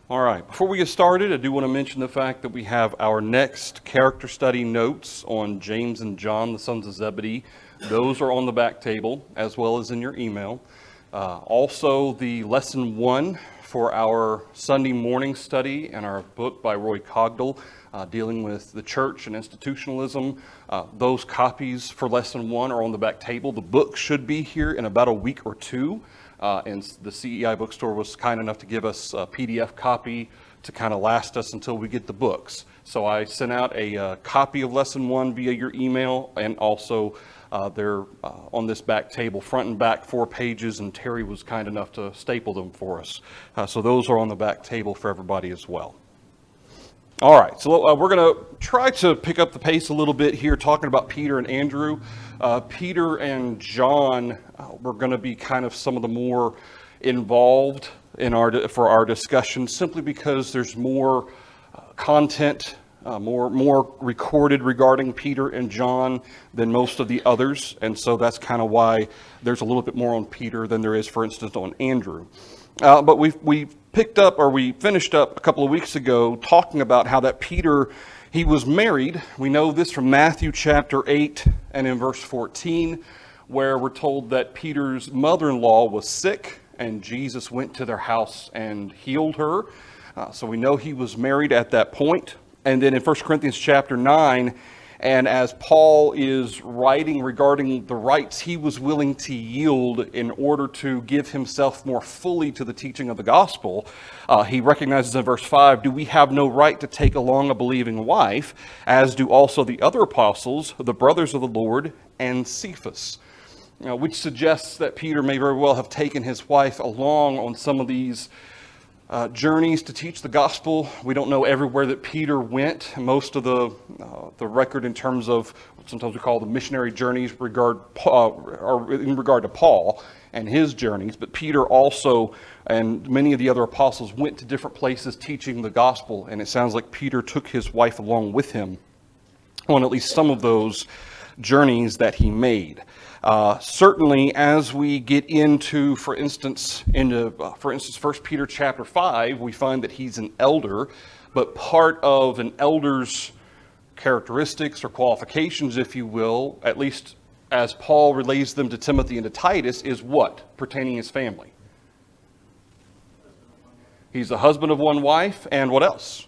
All right, before we get started, I do want to mention the fact that we have our next character study notes on James and John, the sons of Zebedee. Those are on the back table, as well as in your email. Also, the lesson 1 for our Sunday morning study and our book by Roy Cogdell, dealing with the church and institutionalism. Those copies for lesson 1 are on the back table. The book should be here in about a week or two. And the CEI bookstore was kind enough to give us a PDF copy to kind of last us until we get the books. So I sent out a copy of lesson 1 via your email, and also they're on this back table, front and back, 4 pages, and Terry was kind enough to staple them for us. So those are on the back table for everybody as well. All right, so we're going to try to pick up the pace a little bit here, talking about Peter and Andrew. Peter and John were going to be kind of some of the more involved in for our discussion, simply because there's more content, more recorded regarding Peter and John than most of the others, and so that's kind of why there's a little bit more on Peter than there is, for instance, on Andrew. But we finished up a couple of weeks ago talking about how that Peter, he was married. We know this from Matthew chapter 8 and in verse 14, where we're told that Peter's mother-in-law was sick and Jesus went to their house and healed her. So we know he was married at that point. And then in 1 Corinthians chapter 9, and as Paul is writing regarding the rights he was willing to yield in order to give himself more fully to the teaching of the gospel, he recognizes in verse 5, "Do we have no right to take along a believing wife, as do also the other apostles, the brothers of the Lord, and Cephas?" Which suggests that Peter may very well have taken his wife along on some of these journeys to teach the gospel. We don't know everywhere that Peter went. Most of the record in terms of what sometimes we call the missionary journeys are in regard to Paul and his journeys. But Peter also and many of the other apostles went to different places teaching the gospel. And it sounds like Peter took his wife along with him on at least some of those journeys that he made. Certainly, as we get into, for instance, 1 Peter chapter 5, we find that he's an elder, but part of an elder's characteristics or qualifications, if you will, at least as Paul relays them to Timothy and to Titus, is what? Pertaining his family. He's the husband of one wife, and what else?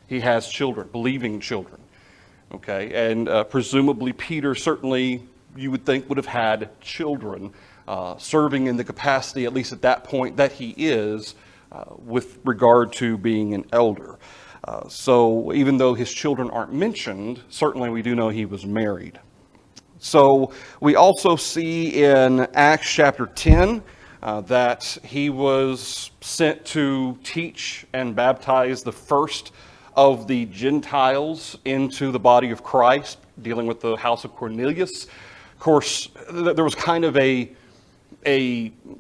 He has children, believing children. Okay, and presumably Peter certainly, you would think, would have had children serving in the capacity, at least at that point, that he is with regard to being an elder. So even though his children aren't mentioned, certainly we do know he was married. So we also see in Acts chapter 10 that he was sent to teach and baptize the first of the Gentiles into the body of Christ, dealing with the house of Cornelius. Of course, there was kind of a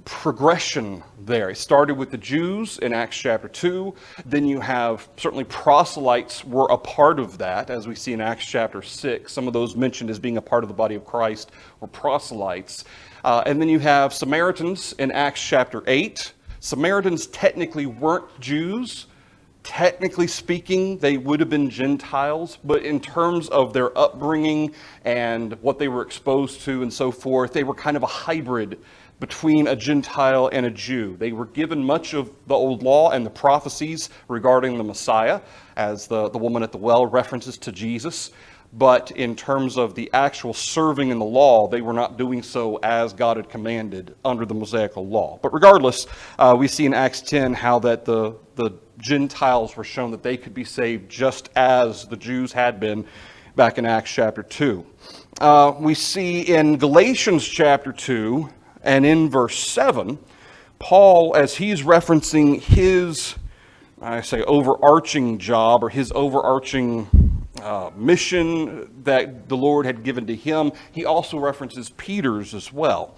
progression there. It started with the Jews in Acts chapter 2. Then you have, certainly proselytes were a part of that, as we see in Acts chapter 6. Some of those mentioned as being a part of the body of Christ were proselytes. And then you have Samaritans in Acts chapter 8. Samaritans technically weren't Jews. Technically speaking, they would have been Gentiles, but in terms of their upbringing and what they were exposed to and so forth, they were kind of a hybrid between a Gentile and a Jew. They were given much of the old law and the prophecies regarding the Messiah, as the woman at the well references to Jesus. But in terms of the actual serving in the law, they were not doing so as God had commanded under the Mosaical law. But regardless, we see in Acts 10 how that the Gentiles were shown that they could be saved just as the Jews had been back in Acts chapter 2. We see in Galatians chapter 2 and in verse 7, Paul, as he's referencing his, overarching job or his overarching mission that the Lord had given to him, he also references Peter's as well.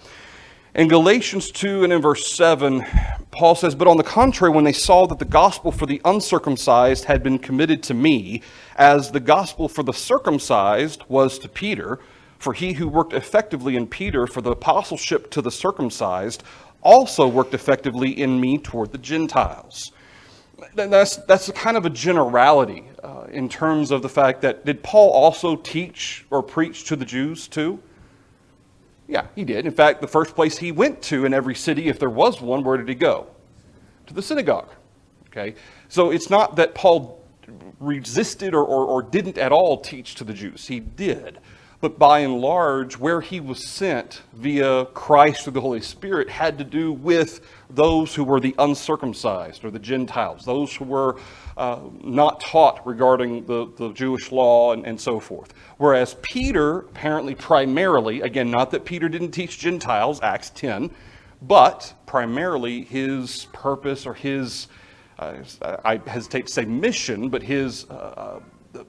In Galatians 2 and in verse 7, Paul says, "But on the contrary, when they saw that the gospel for the uncircumcised had been committed to me, as the gospel for the circumcised was to Peter, for he who worked effectively in Peter for the apostleship to the circumcised also worked effectively in me toward the Gentiles." That's a kind of a generality in terms of the fact that, did Paul also teach or preach to the Jews too? Yeah, he did. In fact, the first place he went to in every city, if there was one, where did he go? To the synagogue. Okay, so it's not that Paul resisted or didn't at all teach to the Jews. He did. But by and large, where he was sent via Christ through the Holy Spirit had to do with those who were the uncircumcised or the Gentiles, those who were not taught regarding the Jewish law and so forth. Whereas Peter, apparently primarily, again, not that Peter didn't teach Gentiles, Acts 10, but primarily his purpose or his, I hesitate to say mission, but his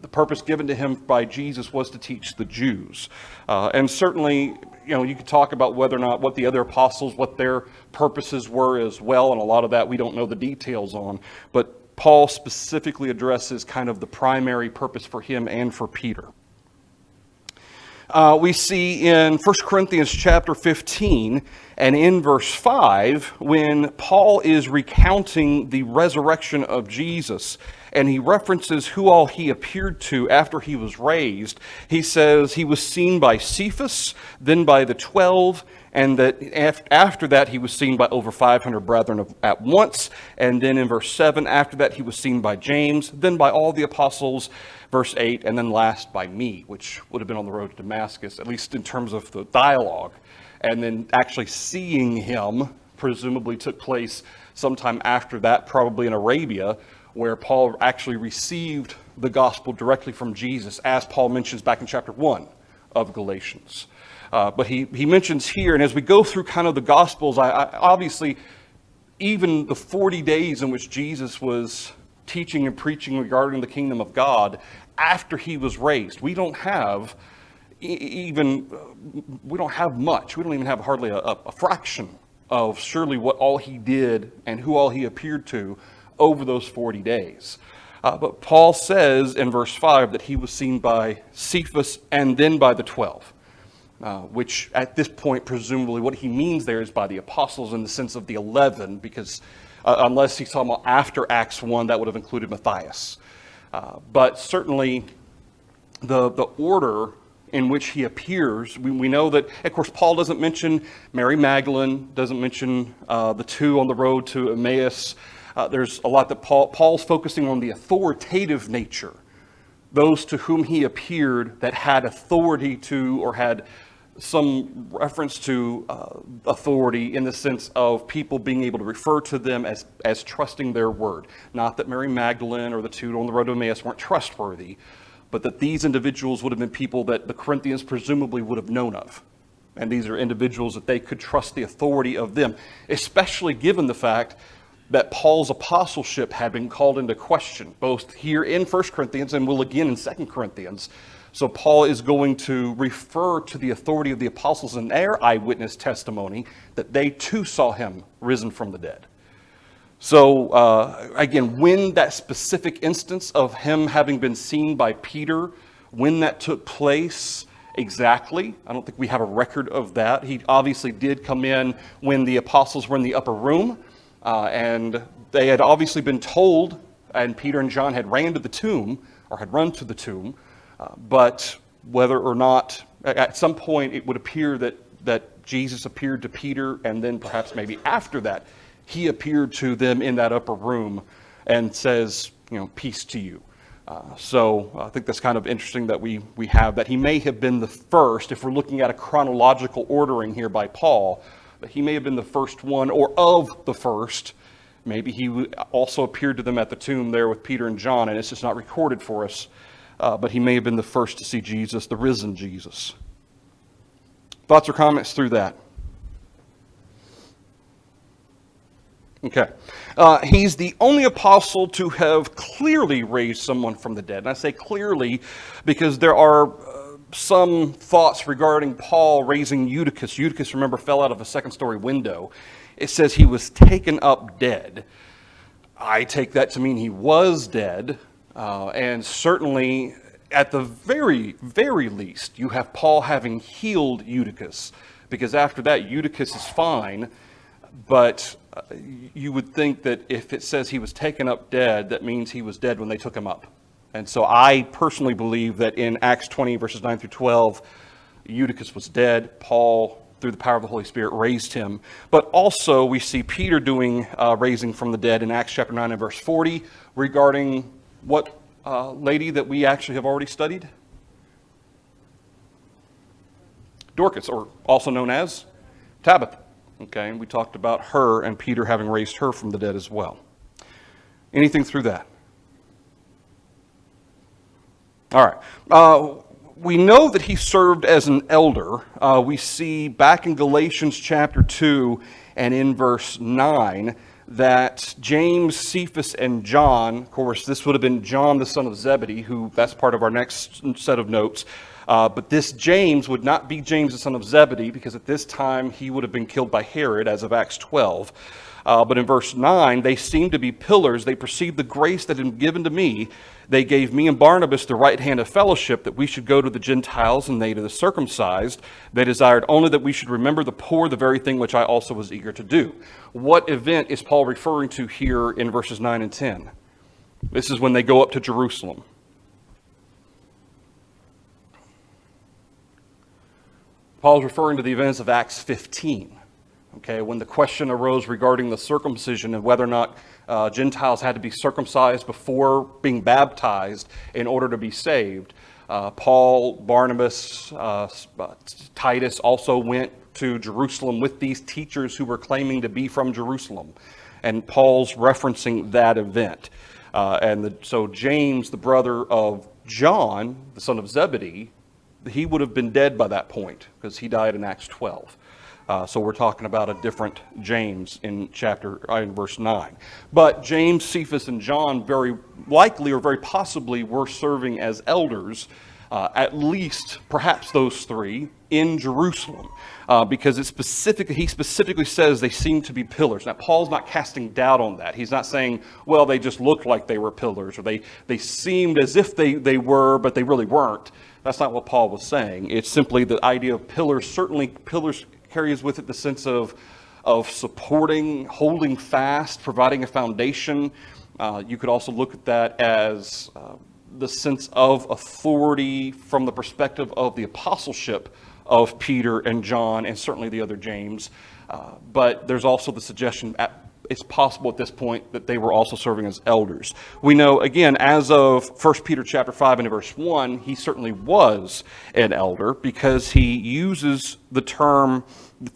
the purpose given to him by Jesus was to teach the Jews. And certainly, you could talk about whether or not what the other apostles, what their purposes were as well, and a lot of that we don't know the details on. But Paul specifically addresses kind of the primary purpose for him and for Peter. We see in 1 Corinthians chapter 15 and in verse 5, when Paul is recounting the resurrection of Jesus, and he references who all he appeared to after he was raised. He says he was seen by Cephas, then by the 12, and that after that he was seen by over 500 brethren at once. And then in verse 7, after that he was seen by James, then by all the apostles. Verse 8, and then last by me, which would have been on the road to Damascus, at least in terms of the dialogue. And then actually seeing him presumably took place sometime after that, probably in Arabia, where Paul actually received the gospel directly from Jesus, as Paul mentions back in chapter 1 of Galatians. But he mentions here, and as we go through kind of the Gospels, I obviously, even the 40 days in which Jesus was teaching and preaching regarding the kingdom of God after he was raised, we don't have much. We don't even have hardly a fraction of surely what all he did and who all he appeared to over those 40 days. But Paul says in verse 5 that he was seen by Cephas and then by the 12, which at this point, presumably what he means there is by the apostles in the sense of the 11, because unless he's talking about after Acts 1, that would have included Matthias. But certainly the order in which he appears, we know that, of course, Paul doesn't mention Mary Magdalene, doesn't mention the two on the road to Emmaus. There's a lot that Paul's focusing on the authoritative nature, those to whom he appeared that had authority to, or had some reference to authority in the sense of people being able to refer to them as trusting their word. Not that Mary Magdalene or the two on the road to Emmaus weren't trustworthy, but that these individuals would have been people that the Corinthians presumably would have known of. And these are individuals that they could trust the authority of them, especially given the fact that Paul's apostleship had been called into question, both here in 1 Corinthians and will again in 2 Corinthians. So Paul is going to refer to the authority of the apostles in their eyewitness testimony that they too saw him risen from the dead. So again, when that specific instance of him having been seen by Peter, when that took place exactly, I don't think we have a record of that. He obviously did come in when the apostles were in the upper room, and they had obviously been told, and Peter and John had ran to the tomb, or had run to the tomb, but whether or not, at some point it would appear that Jesus appeared to Peter, and then perhaps maybe after that, he appeared to them in that upper room and says, peace to you. So I think that's kind of interesting that we have that. He may have been the first, if we're looking at a chronological ordering here by Paul, that he may have been the first one, or of the first. Maybe he also appeared to them at the tomb there with Peter and John, and it's just not recorded for us. But he may have been the first to see Jesus, the risen Jesus. Thoughts or comments through that? Okay. He's the only apostle to have clearly raised someone from the dead. And I say clearly because there are some thoughts regarding Paul raising Eutychus. Eutychus, remember, fell out of a second-story window. It says he was taken up dead. I take that to mean he was dead. And certainly, at the very, very least, you have Paul having healed Eutychus. Because after that, Eutychus is fine. But you would think that if it says he was taken up dead, that means he was dead when they took him up. And so I personally believe that in Acts 20, verses 9 through 12, Eutychus was dead. Paul, through the power of the Holy Spirit, raised him. But also we see Peter doing raising from the dead in Acts chapter 9 and verse 40 regarding what lady that we actually have already studied? Dorcas, or also known as Tabitha. Okay, and we talked about her and Peter having raised her from the dead as well. Anything through that? All right. We know that he served as an elder. We see back in Galatians chapter 2 and in verse 9 that James, Cephas, and John, of course, this would have been John the son of Zebedee, who that's part of our next set of notes. But this James would not be James the son of Zebedee, because at this time he would have been killed by Herod as of Acts 12. But in verse 9, they seemed to be pillars. They perceived the grace that had been given to me. They gave me and Barnabas the right hand of fellowship, that we should go to the Gentiles and they to the circumcised. They desired only that we should remember the poor, the very thing which I also was eager to do. What event is Paul referring to here in verses 9 and 10? This is when they go up to Jerusalem. Paul's referring to the events of Acts 15. Okay, when the question arose regarding the circumcision and whether or not Gentiles had to be circumcised before being baptized in order to be saved, Paul, Barnabas, Titus also went to Jerusalem with these teachers who were claiming to be from Jerusalem. And Paul's referencing that event. So James, the brother of John, the son of Zebedee, he would have been dead by that point because he died in Acts 12. So we're talking about a different James in verse 9. But James, Cephas, and John very likely or very possibly were serving as elders, at least perhaps those three, in Jerusalem. Because he specifically says they seem to be pillars. Now, Paul's not casting doubt on that. He's not saying, well, they just looked like they were pillars, or they seemed as if they were, but they really weren't. That's not what Paul was saying. It's simply the idea of pillars. Certainly, pillars carries with it the sense of supporting, holding fast, providing a foundation. You could also look at that as the sense of authority from the perspective of the apostleship of Peter and John and certainly the other James. But there's also the suggestion it's possible at this point that they were also serving as elders. We know, again, as of 1 Peter chapter 5 and verse 1, he certainly was an elder because he uses the term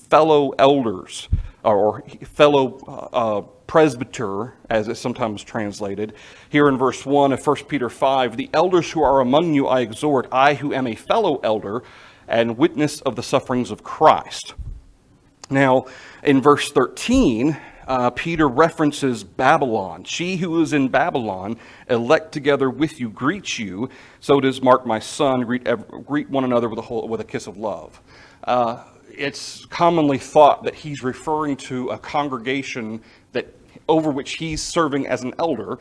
fellow elders or fellow presbyter, as it's sometimes translated. Here in verse 1 of 1 Peter 5, the elders who are among you I exhort, I who am a fellow elder and witness of the sufferings of Christ. Now, in verse 13, Peter references Babylon. She who is in Babylon, elect together with you, greets you. So does Mark, my son, greet one another with a kiss of love. It's commonly thought that he's referring to a congregation over which he's serving as an elder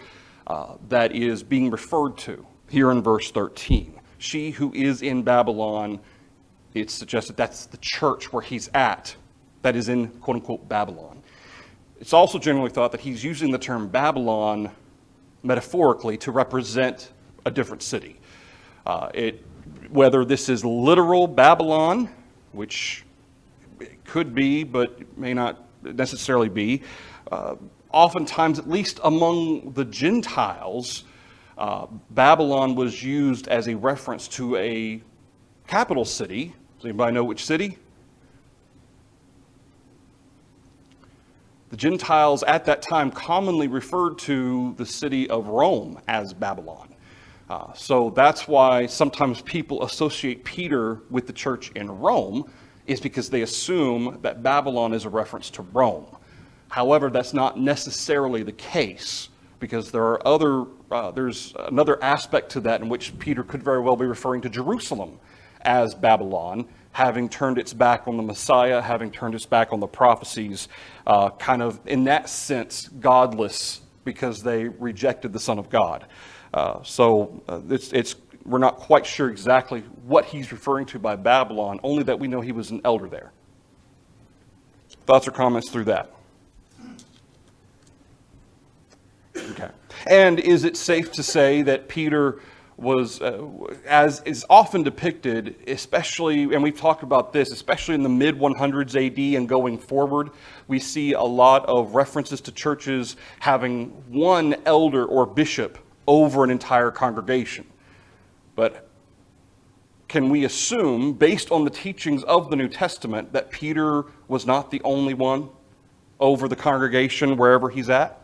that is being referred to here in verse 13. She who is in Babylon, it's suggested that's the church where he's at, that is in quote-unquote Babylon. It's also generally thought that he's using the term Babylon metaphorically to represent a different city. Whether this is literal Babylon, which it could be, but may not necessarily be, oftentimes, at least among the Gentiles, Babylon was used as a reference to a capital city. Does anybody know which city? The Gentiles at that time commonly referred to the city of Rome as Babylon. So that's why sometimes people associate Peter with the church in Rome, is because they assume that Babylon is a reference to Rome. However, that's not necessarily the case, because there's another aspect to that in which Peter could very well be referring to Jerusalem as Babylon, having turned its back on the Messiah, having turned its back on the prophecies, kind of in that sense godless because they rejected the Son of God. We're not quite sure exactly what he's referring to by Babylon, only that we know he was an elder there. Thoughts or comments through that? Okay. And is it safe to say that Peter was, as is often depicted, especially, and we've talked about this, especially in the mid-100s AD and going forward, we see a lot of references to churches having one elder or bishop over an entire congregation. But can we assume, based on the teachings of the New Testament, that Peter was not the only one over the congregation wherever he's at?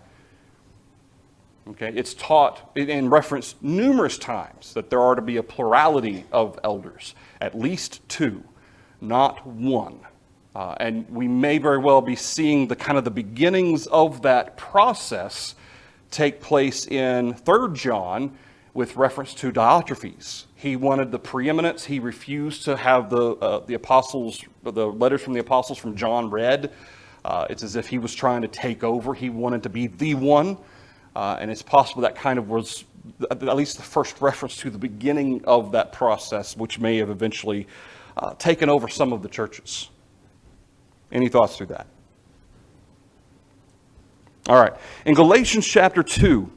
Okay, it's taught and referenced numerous times that there are to be a plurality of elders, at least two, not one. And we may very well be seeing the beginnings of that process take place in 3 John with reference to Diotrephes. He wanted the preeminence. He refused to have the apostles, the letters from the apostles from John read. It's as if he was trying to take over. He wanted to be the one. And it's possible that kind of was at least the first reference to the beginning of that process, which may have eventually taken over some of the churches. Any thoughts through that? All right. In Galatians chapter 2,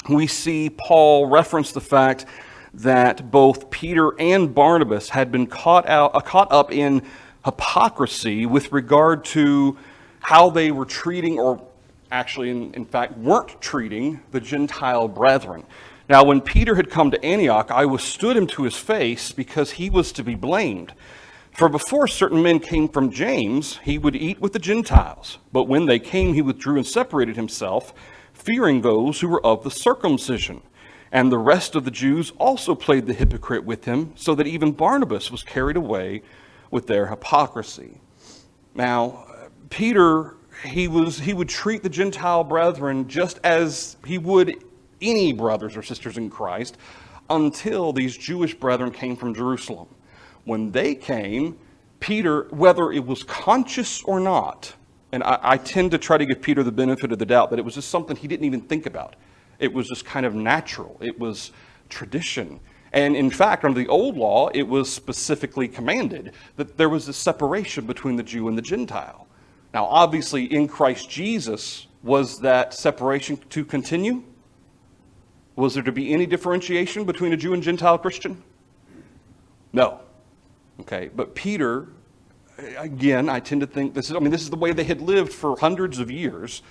we see Paul reference the fact that both Peter and Barnabas had been caught up in hypocrisy with regard to how they were treating, or actually, in fact, weren't treating the Gentile brethren. Now, when Peter had come to Antioch, I withstood him to his face because he was to be blamed. For before certain men came from James, he would eat with the Gentiles. But when they came, he withdrew and separated himself, fearing those who were of the circumcision. And the rest of the Jews also played the hypocrite with him, so that even Barnabas was carried away with their hypocrisy. Now, Peter, he would treat the Gentile brethren just as he would any brothers or sisters in Christ until these Jewish brethren came from Jerusalem. When they came, Peter, whether it was conscious or not, and I tend to try to give Peter the benefit of the doubt that it was just something he didn't even think about. It was just kind of natural. It was tradition. And in fact, under the old law, it was specifically commanded that there was a separation between the Jew and the Gentile. Now, obviously, in Christ Jesus, was that separation to continue? Was there to be any differentiation between a Jew and Gentile Christian? No. Okay, but Peter, again, I tend to think this is the way they had lived for hundreds of years,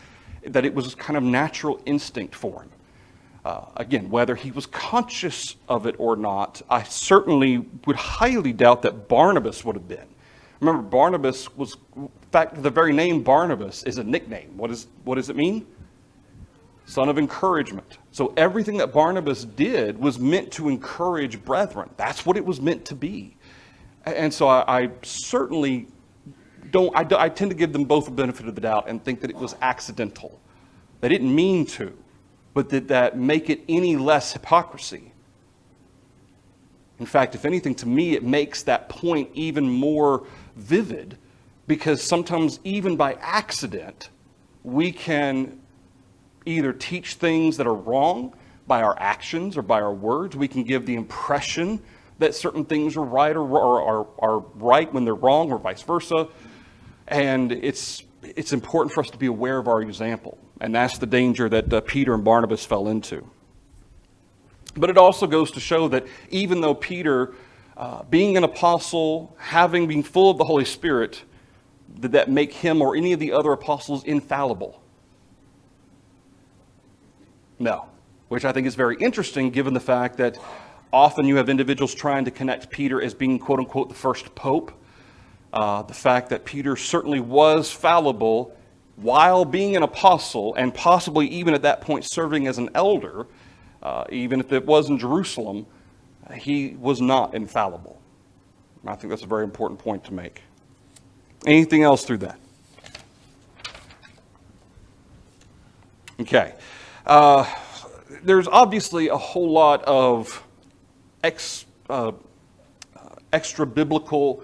that it was kind of natural instinct for him. Again, whether he was conscious of it or not, I certainly would highly doubt that Barnabas would have been. Remember, Barnabas was, in fact, the very name Barnabas is a nickname. What does it mean? Son of encouragement. So everything that Barnabas did was meant to encourage brethren. That's what it was meant to be. And so I certainly don't, I tend to give them both the benefit of the doubt and think that it was accidental. They didn't mean to, but did that make it any less hypocrisy? In fact, if anything, to me, it makes that point even more vivid, because sometimes even by accident, we can either teach things that are wrong by our actions or by our words. We can give the impression that certain things are right or are right when they're wrong, or vice versa. And it's important for us to be aware of our example. And that's the danger that Peter and Barnabas fell into. But it also goes to show that even though Peter, being an apostle, having been full of the Holy Spirit, did that make him or any of the other apostles infallible? No. Which I think is very interesting, given the fact that often you have individuals trying to connect Peter as being, quote unquote, the first pope. The fact that Peter certainly was fallible while being an apostle, and possibly even at that point serving as an elder, even if it was in Jerusalem, he was not infallible. I think that's a very important point to make. Anything else through that? Okay. There's obviously a whole lot of extra-biblical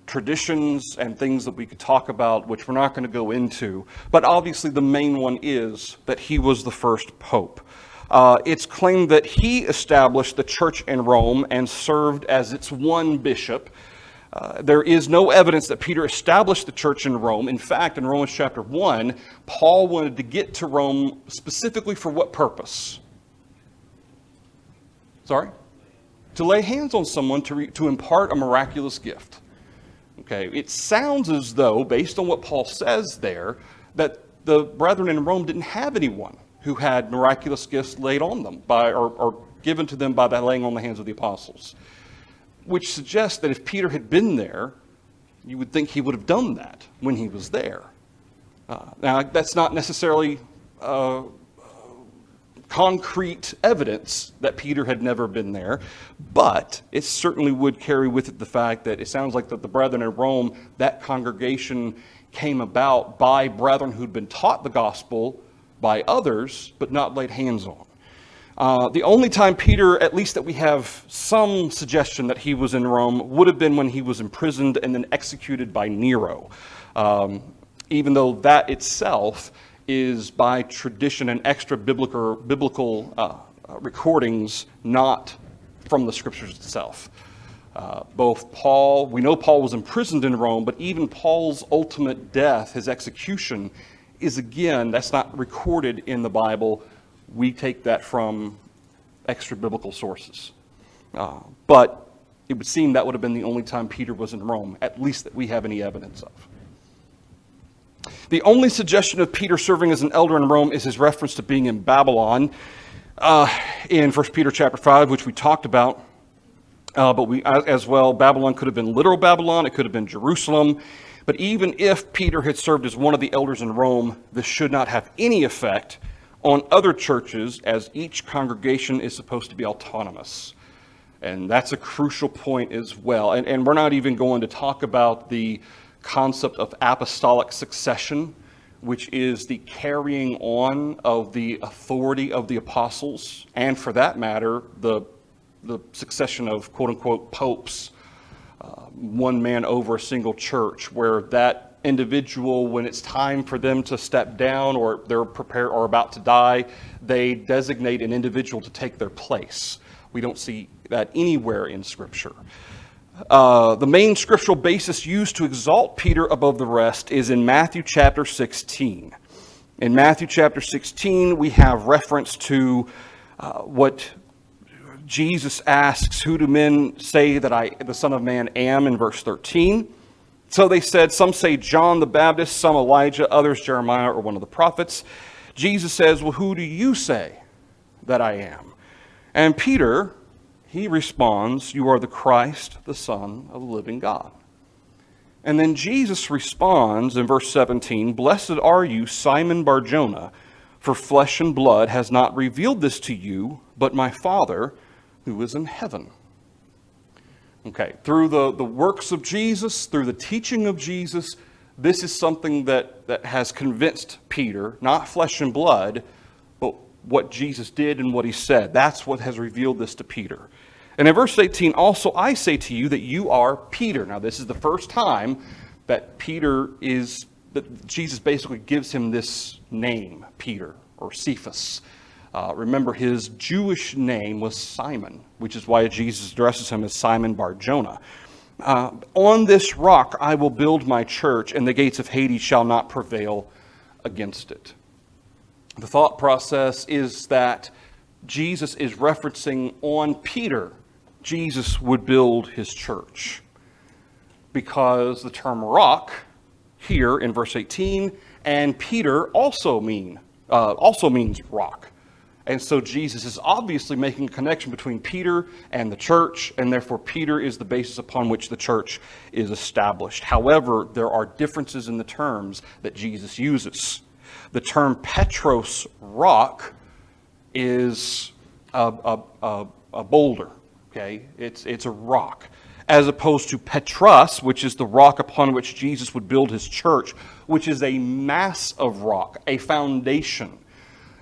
traditions and things that we could talk about, which we're not going to go into. But obviously the main one is that he was the first pope. It's claimed that he established the church in Rome and served as its one bishop. There is no evidence that Peter established the church in Rome. In fact, in Romans chapter 1, Paul wanted to get to Rome specifically for what purpose? Sorry? To lay hands on someone to impart a miraculous gift. Okay, it sounds as though, based on what Paul says there, that the brethren in Rome didn't have anyone who had miraculous gifts laid on them or given to them by the laying on the hands of the apostles. Which suggests that if Peter had been there, you would think he would have done that when he was there. Now, that's not necessarily concrete evidence that Peter had never been there, but it certainly would carry with it the fact that it sounds like that the brethren in Rome, that congregation came about by brethren who'd been taught the gospel by others, but not laid hands on. The only time Peter, at least that we have some suggestion that he was in Rome, would have been when he was imprisoned and then executed by Nero. Even though that itself is by tradition and extra biblical recordings, not from the scriptures itself. Both Paul, we know Paul was imprisoned in Rome, but even Paul's ultimate death, his execution, is again, that's not recorded in the Bible. We take that from extra biblical sources. But it would seem that would have been the only time Peter was in Rome, at least that we have any evidence of. The only suggestion of Peter serving as an elder in Rome is his reference to being in Babylon in 1 Peter chapter 5, which we talked about. But we, as well, Babylon could have been literal Babylon, it could have been Jerusalem. But even if Peter had served as one of the elders in Rome, this should not have any effect on other churches, as each congregation is supposed to be autonomous. And that's a crucial point as well. And we're not even going to talk about the concept of apostolic succession, which is the carrying on of the authority of the apostles, and for that matter, the succession of quote-unquote popes, one man over a single church, where that individual, when it's time for them to step down or they're prepared or about to die, they designate an individual to take their place. We don't see that anywhere in Scripture. The main scriptural basis used to exalt Peter above the rest is in Matthew chapter 16. In Matthew chapter 16, we have reference to what Jesus asks, "Who do men say that I, the Son of Man, am?" in verse 13. So they said, some say John the Baptist, some Elijah, others Jeremiah or one of the prophets. Jesus says, "Well, who do you say that I am?" And Peter, he responds, "You are the Christ, the Son of the living God." And then Jesus responds in verse 17, "Blessed are you, Simon Bar-Jonah, for flesh and blood has not revealed this to you, but my Father who is in heaven." Okay, through the works of Jesus, through the teaching of Jesus, this is something that has convinced Peter, not flesh and blood, but what Jesus did and what he said. That's what has revealed this to Peter. And in verse 18, "Also I say to you that you are Peter." Now this is the first time that that Jesus basically gives him this name, Peter, or Cephas. Remember, his Jewish name was Simon, which is why Jesus addresses him as Simon Bar-Jonah. "On this rock I will build my church, and the gates of Hades shall not prevail against it." The thought process is that Jesus is referencing on Peter, Jesus would build his church. Because the term rock here in verse 18 and Peter also means rock. And so Jesus is obviously making a connection between Peter and the church, and therefore Peter is the basis upon which the church is established. However, there are differences in the terms that Jesus uses. The term Petros, rock, is a boulder, okay? It's a rock. As opposed to Petros, which is the rock upon which Jesus would build his church, which is a mass of rock, a foundation.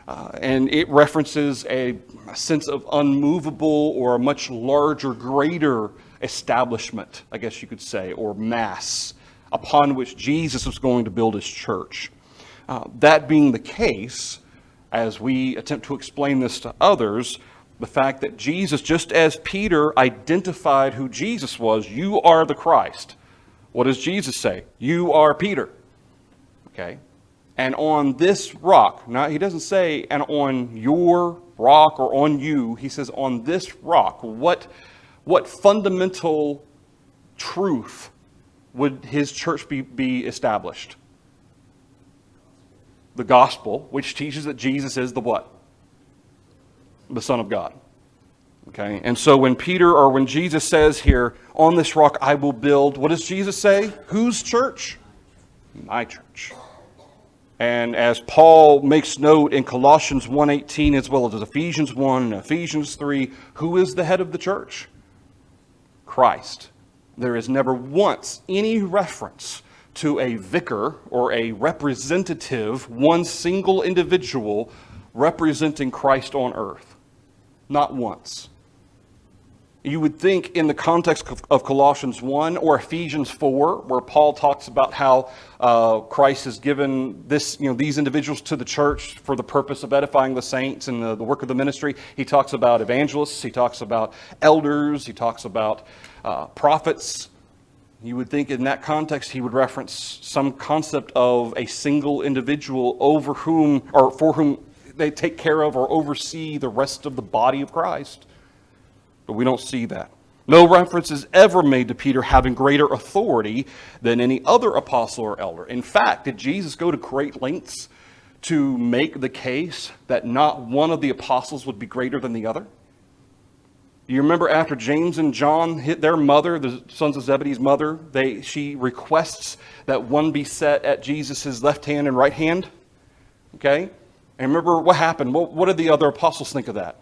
And it references a sense of unmovable or a much larger, greater establishment, I guess you could say, or mass, upon which Jesus was going to build his church. That being the case, as we attempt to explain this to others, The fact that Jesus, just as Peter identified who Jesus was, you are the Christ. What does Jesus say? You are Peter. Okay? And on this rock, now he doesn't say, and on your rock or on you, he says on this rock. What fundamental truth would his church be established? The gospel, which teaches that Jesus is the what? The Son of God. Okay, and so when Jesus says here, on this rock I will build, what does Jesus say? Whose church? My church. And as Paul makes note in Colossians 1:18 as well as Ephesians 1 and Ephesians 3, who is the head of the church? Christ. There is never once any reference to a vicar or a representative, one single individual representing Christ on earth. Not once. You would think in the context of Colossians 1 or Ephesians 4, where Paul talks about how Christ has given these individuals to the church for the purpose of edifying the saints and the work of the ministry. He talks about evangelists, he talks about elders, he talks about prophets. You would think in that context he would reference some concept of a single individual over whom or for whom they take care of or oversee the rest of the body of Christ. But we don't see that. No reference is ever made to Peter having greater authority than any other apostle or elder. In fact, did Jesus go to great lengths to make the case that not one of the apostles would be greater than the other? You remember after James and John hit their mother, the sons of Zebedee's mother, she requests that one be set at Jesus' left hand and right hand? Okay? And remember what happened? What did the other apostles think of that?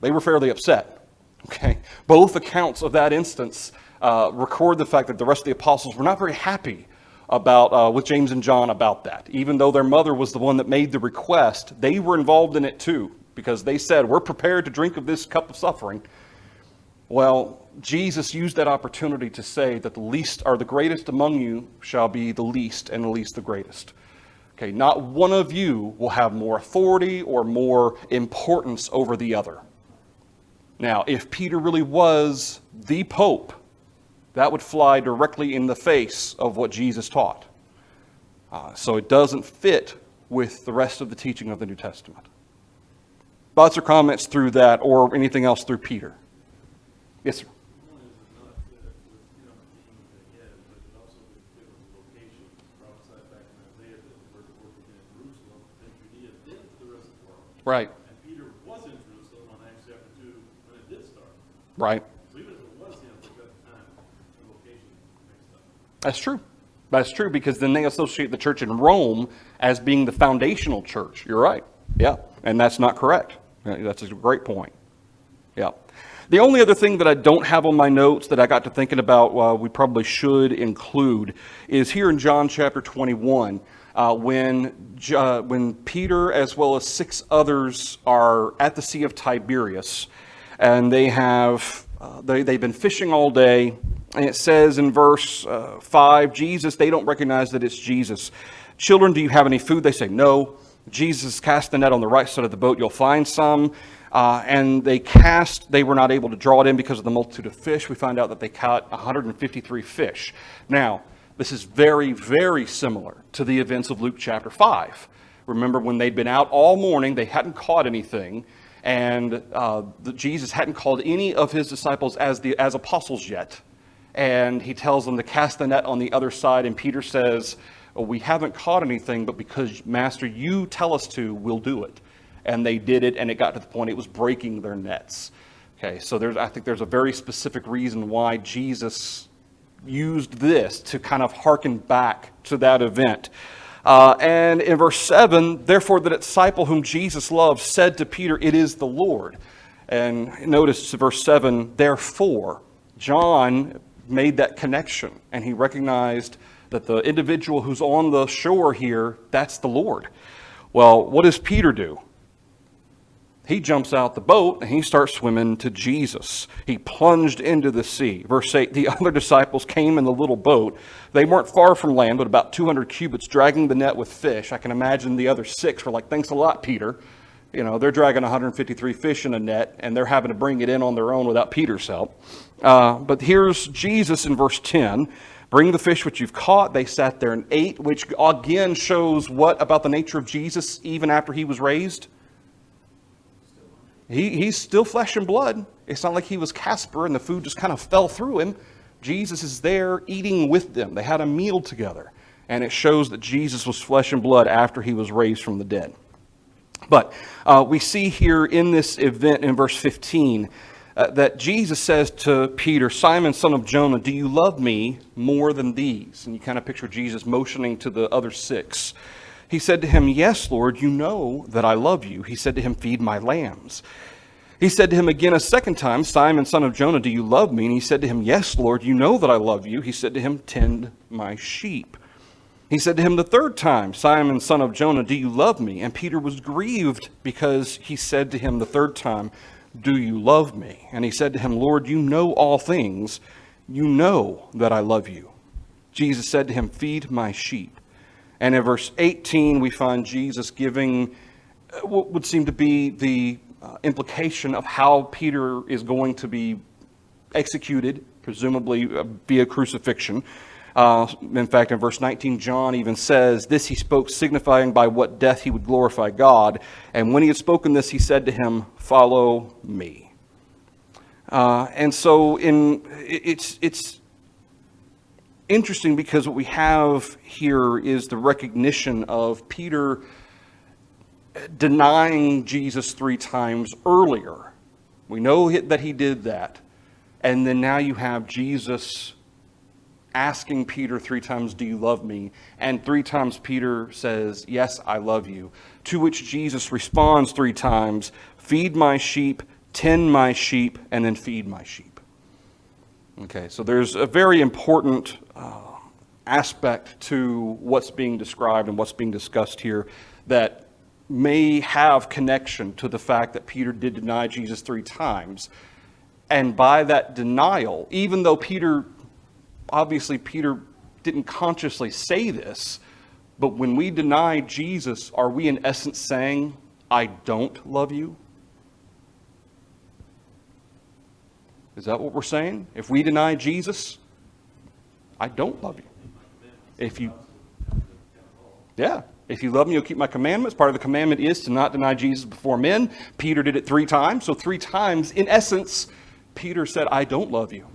They were fairly upset. Okay? Both accounts of that instance record the fact that the rest of the apostles were not very happy about with James and John about that. Even though their mother was the one that made the request, they were involved in it too, because they said, we're prepared to drink of this cup of suffering. Well, Jesus used that opportunity to say that the least or the greatest among you shall be the least, and the least the greatest. Okay, not one of you will have more authority or more importance over the other. Now, if Peter really was the Pope, that would fly directly in the face of what Jesus taught. So it doesn't fit with the rest of the teaching of the New Testament. Thoughts or comments through that, or anything else through Peter? Yes, sir. Right. And Peter was in Jerusalem on Acts chapter 2 when it did start. Right. So even if it was him, at the time, the location mixed up. That's true. That's true, because then they associate the church in Rome as being the foundational church. You're right. Yeah. And that's not correct. That's a great point. Yeah. The only other thing that I don't have on my notes that I got to thinking about we probably should include is here in John chapter 21. When Peter as well as 6 others are at the Sea of Tiberias, and they've been fishing all day, and it says in verse 5, they don't recognize that it's Jesus. Children, do you have any food? They say no. Jesus cast the net on the right side of the boat. You'll find some. And they were not able to draw it in because of the multitude of fish. We find out that they caught 153 fish. Now, this is very, very similar to the events of Luke chapter 5. Remember when they'd been out all morning, they hadn't caught anything, and Jesus hadn't called any of his disciples as apostles yet. And he tells them to cast the net on the other side, and Peter says, we haven't caught anything, but because, Master, you tell us to, we'll do it. And they did it, and it got to the point it was breaking their nets. Okay, so I think there's a very specific reason why Jesus used this to kind of hearken back to that event. And in verse 7, therefore the disciple whom Jesus loved said to Peter, it is the Lord. And notice verse 7, therefore, John made that connection, and he recognized that the individual who's on the shore here, that's the Lord. Well, what does Peter do? He jumps out the boat and he starts swimming to Jesus. He plunged into the sea. Verse 8, the other disciples came in the little boat. They weren't far from land, but about 200 cubits, dragging the net with fish. I can imagine the other 6 were like, thanks a lot, Peter. You know, they're dragging 153 fish in a net, and they're having to bring it in on their own without Peter's help. But here's Jesus in verse 10. Bring the fish which you've caught. They sat there and ate, which again shows what about the nature of Jesus even after he was raised? He's still flesh and blood. It's not like he was Casper and the food just kind of fell through him. Jesus is there eating with them. They had a meal together. And it shows that Jesus was flesh and blood after he was raised from the dead. But we see here in this event in verse 15 that Jesus says to Peter, Simon, son of Jonah, do you love me more than these? And you kind of picture Jesus motioning to the other 6. He said to him, yes, Lord, you know that I love you. He said to him, feed my lambs. He said to him again a second time, Simon, son of Jonah, do you love me? And he said to him, yes, Lord, you know that I love you. He said to him, tend my sheep. He said to him the third time, Simon, son of Jonah, do you love me? And Peter was grieved because he said to him the third time, do you love me? And he said to him, Lord, you know all things. You know that I love you. Jesus said to him, feed my sheep. And in verse 18, we find Jesus giving what would seem to be the implication of how Peter is going to be executed, presumably via crucifixion. In fact, in verse 19, John even says, this he spoke, signifying by what death he would glorify God. And when he had spoken this, he said to him, follow me. And so it's interesting because what we have here is the recognition of Peter denying Jesus 3 times earlier. We know that he did that. And then now you have Jesus asking Peter 3 times, do you love me? And 3 times Peter says, yes, I love you. To which Jesus responds 3 times, feed my sheep, tend my sheep, and then feed my sheep. Okay, so there's a very important aspect to what's being described and what's being discussed here that may have connection to the fact that Peter did deny Jesus 3 times. And by that denial, even though Peter didn't consciously say this, but when we deny Jesus, are we in essence saying, I don't love you? Is that what we're saying? If we deny Jesus, I don't love you. If you love me, you'll keep my commandments. Part of the commandment is to not deny Jesus before men. Peter did it 3 times. So 3 times, in essence, Peter said, I don't love you.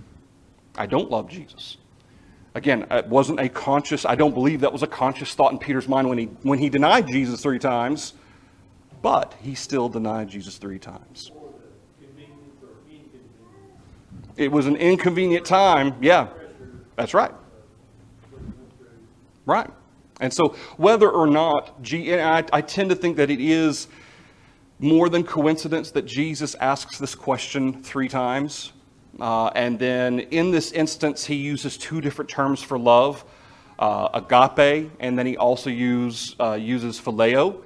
I don't love Jesus. Again, it wasn't a conscious, I don't believe that was a conscious thought in Peter's mind when he denied Jesus 3 times, but he still denied Jesus 3 times. It was an inconvenient time. Yeah, that's right. Right. And so whether or not, I tend to think that it is more than coincidence that Jesus asks this question 3 times. And then in this instance, he uses 2 different terms for love, agape, and then he also uses phileo.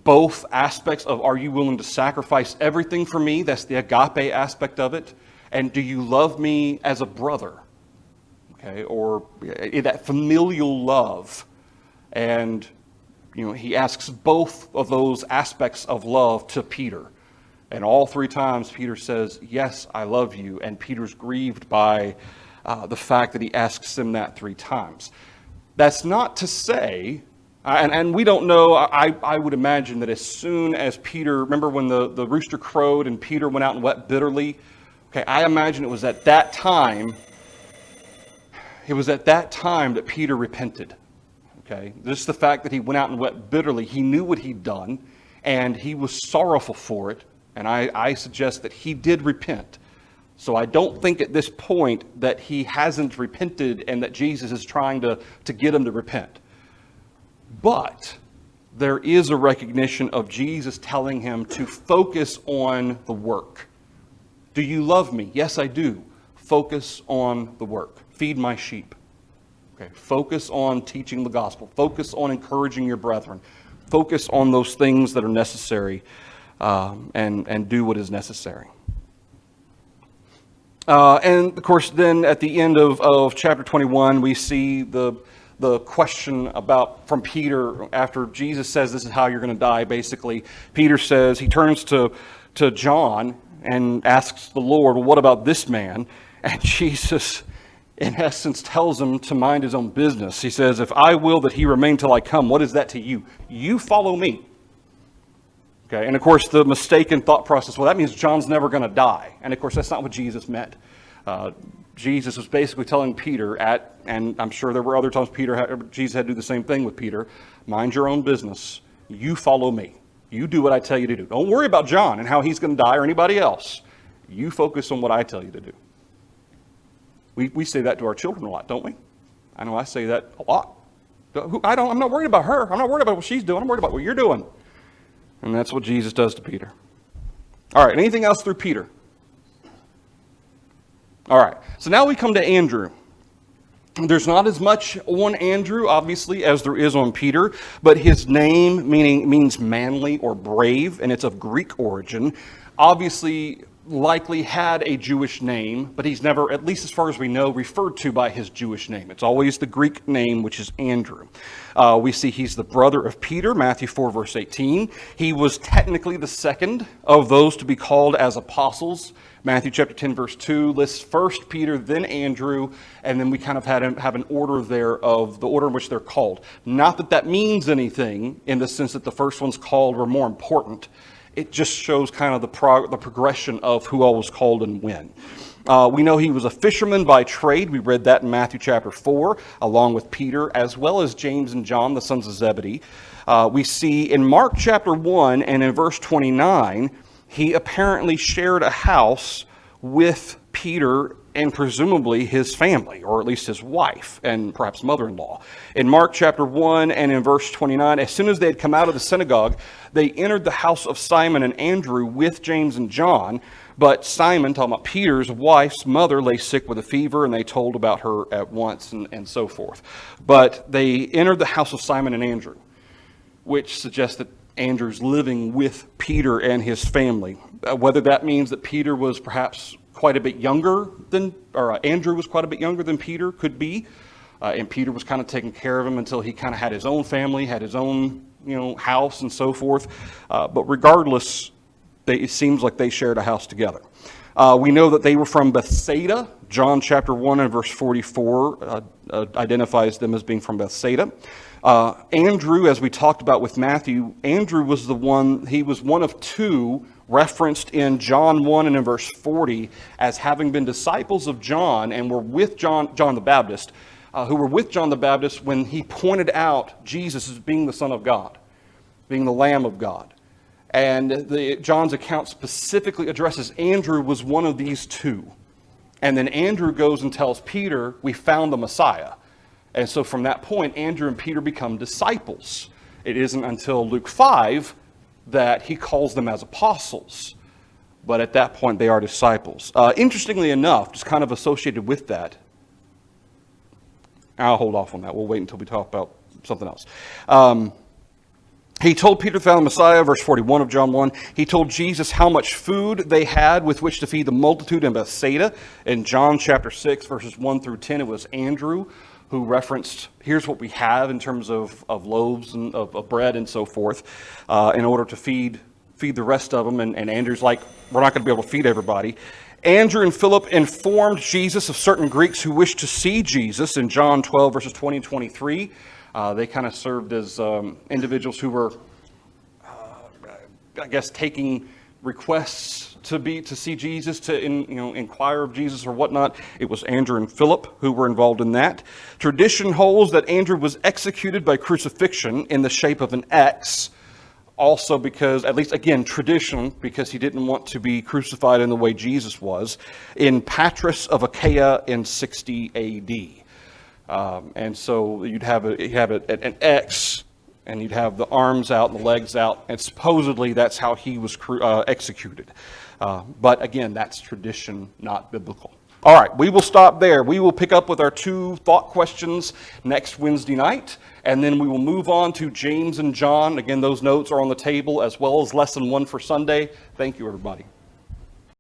Both aspects of, are you willing to sacrifice everything for me? That's the agape aspect of it. And do you love me as a brother? Okay, or that familial love. And, he asks both of those aspects of love to Peter. And all 3 times Peter says, yes, I love you. And Peter's grieved by the fact that he asks him that 3 times. That's not to say, and we don't know, I would imagine that as soon as Peter, remember when the rooster crowed and Peter went out and wept bitterly? Okay, I imagine it was at that time that Peter repented. Okay, just the fact that he went out and wept bitterly, he knew what he'd done, and he was sorrowful for it. And I suggest that he did repent. So I don't think at this point that he hasn't repented and that Jesus is trying to get him to repent. But there is a recognition of Jesus telling him to focus on the work. Do you love me? Yes, I do. Focus on the work. Feed my sheep. Okay. Focus on teaching the gospel. Focus on encouraging your brethren. Focus on those things that are necessary. And do what is necessary. And of course, then at the end of chapter 21, we see the the question from Peter after Jesus says this is how you're going to die, basically. Peter says, he turns to John and asks the Lord, well, what about this man? And Jesus, in essence, tells him to mind his own business. He says, if I will that he remain till I come, what is that to you? You follow me. Okay, and of course the mistaken thought process, well, that means John's never going to die. And of course that's not what Jesus meant. Jesus was basically telling Peter and I'm sure there were other times Jesus had to do the same thing with Peter, mind your own business. You follow me. You do what I tell you to do. Don't worry about John and how he's going to die or anybody else. You focus on what I tell you to do. We say that to our children a lot, don't we? I know I say that a lot. I'm not worried about her. I'm not worried about what she's doing. I'm worried about what you're doing. And that's what Jesus does to Peter. All right, anything else through Peter? All right, so now we come to Andrew. There's not as much on Andrew, obviously, as there is on Peter, but his name means manly or brave, and it's of Greek origin. Obviously, likely had a Jewish name, but he's never, at least as far as we know, referred to by his Jewish name. It's always the Greek name, which is Andrew. We see he's the brother of Peter, Matthew 4, verse 18. He was technically the second of those to be called as apostles. Matthew chapter 10, verse 2 lists first Peter, then Andrew, and then we kind of have an order there of the order in which they're called. Not that that means anything in the sense that the first ones called were more important. It just shows kind of the progression of who all was called and when. We know he was a fisherman by trade. We read that in Matthew chapter 4, along with Peter, as well as James and John, the sons of Zebedee. We see in Mark chapter 1 and in verse 29, he apparently shared a house with Peter and presumably his family, or at least his wife and perhaps mother-in-law. In Mark chapter 1 and in verse 29, as soon as they had come out of the synagogue, they entered the house of Simon and Andrew with James and John. But Simon, talking about Peter's wife's mother, lay sick with a fever, and they told about her at once and so forth. But they entered the house of Simon and Andrew, which suggests that Andrew's living with Peter and his family. Whether that means that Peter was perhaps quite a bit younger than, or Andrew was quite a bit younger than Peter, could be. And Peter was kind of taking care of him until he kind of had his own family, had his own, house and so forth. But regardless, it seems like they shared a house together. We know that they were from Bethsaida. John chapter 1 and verse 44 identifies them as being from Bethsaida. Andrew, as we talked about with Matthew, Andrew was he was one of two referenced in John 1 and in verse 40 as having been disciples of John and were with John the Baptist, who were with John the Baptist when he pointed out Jesus as being the Son of God, being the Lamb of God. And John's account specifically addresses Andrew was one of these two. And then Andrew goes and tells Peter, we found the Messiah. And so from that point, Andrew and Peter become disciples. It isn't until Luke 5 that he calls them as apostles. But at that point, they are disciples. Interestingly enough, just kind of associated with that, I'll hold off on that. We'll wait until we talk about something else. He told Peter to find the Messiah, verse 41 of John 1. He told Jesus how much food they had with which to feed the multitude in Bethsaida. In John chapter 6, verses 1 through 10, it was Andrew who referenced, here's what we have in terms of loaves and of bread and so forth, in order to feed the rest of them. And Andrew's like, we're not going to be able to feed everybody. Andrew and Philip informed Jesus of certain Greeks who wished to see Jesus in John 12, verses 20 and 23. They kind of served as individuals who were, taking requests to see Jesus, to inquire of Jesus or whatnot. It was Andrew and Philip who were involved in that. Tradition holds that Andrew was executed by crucifixion in the shape of an X, also because, at least again, tradition, because he didn't want to be crucified in the way Jesus was, in Patras of Achaia in 60 A.D. And so you'd have an X, and you'd have the arms out and the legs out, and supposedly that's how he was executed. But again, that's tradition, not biblical. All right, we will stop there. We will pick up with our 2 thought questions next Wednesday night, and then we will move on to James and John. Again, those notes are on the table, as well as lesson 1 for Sunday. Thank you, everybody.